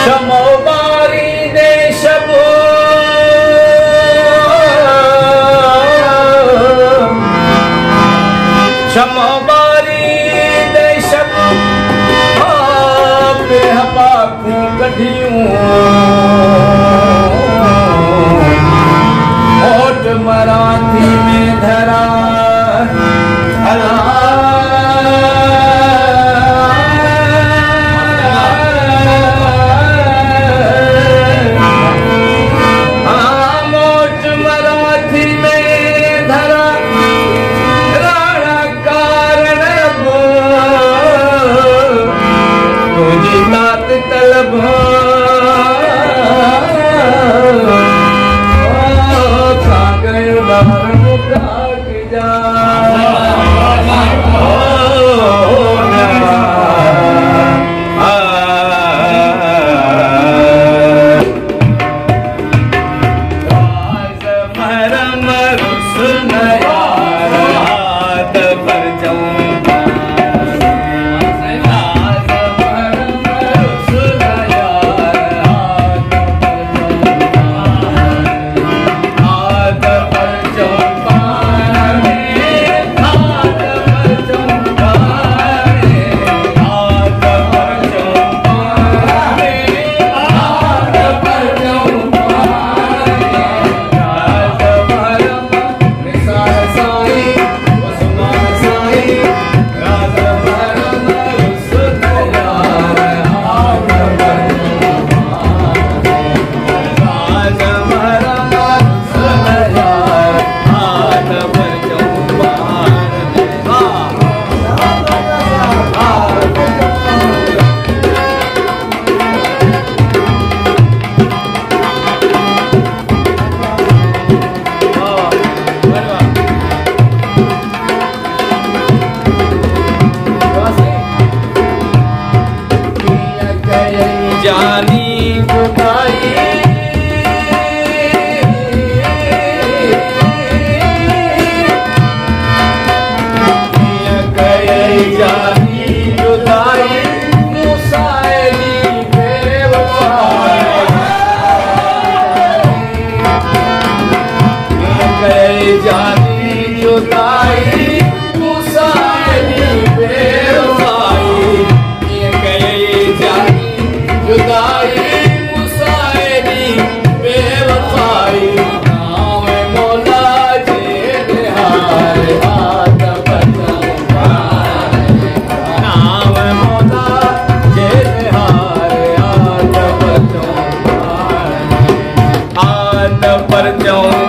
शमोबारी दे शबो शमोबारी दे शबो पे हपाकू कढियूं होठ मराठी में धरा तलब खा गए बाहर मुका के जा जानी जुदाई जानी जुदाई मुसाइली बेवफाई जानी जुदाई मुसाइली बेवफाई जुदाई मुसाइरी बेवफाई नाम मौला जे निहार हाथ बचाऊं नाम मौला जे निहार हाथ बचाऊं हाथ पर जाऊं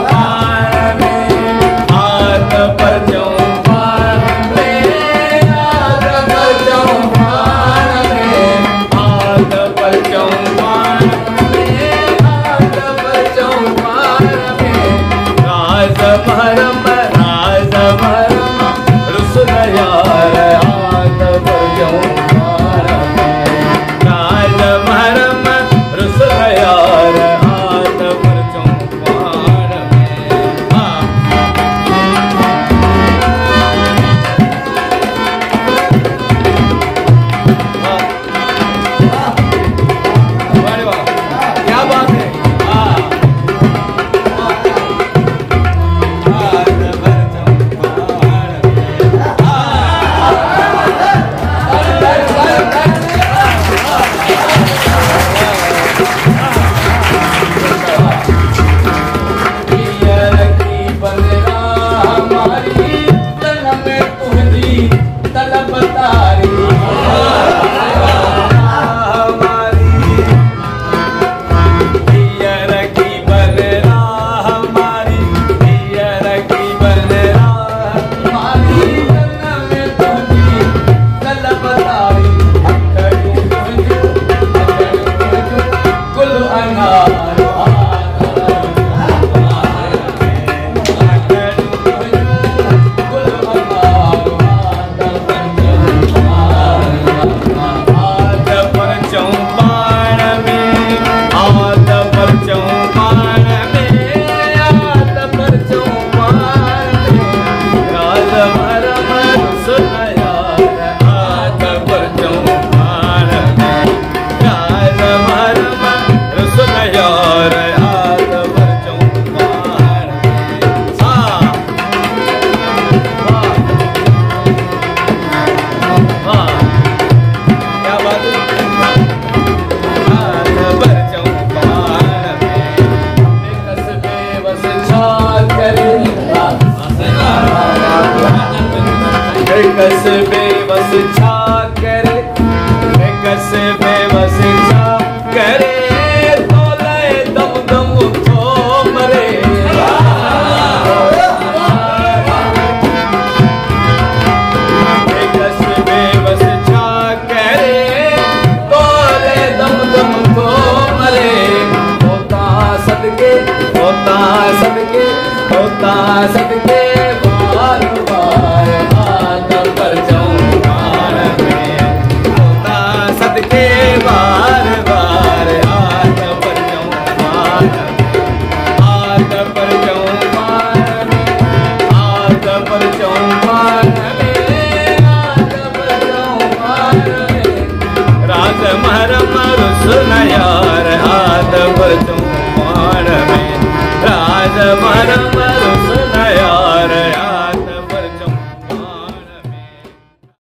हाथ पर होता सबके बार बार हाथ पर चौपाल में, होता सबके बार बार हाथ पर चौपाल में, हाथ पर चौपाल में, हाथ पर चौपाल में, हाथ पर चौपाल में, रात मरम रुसन यार हाथ पर चौपाल में, रात मरम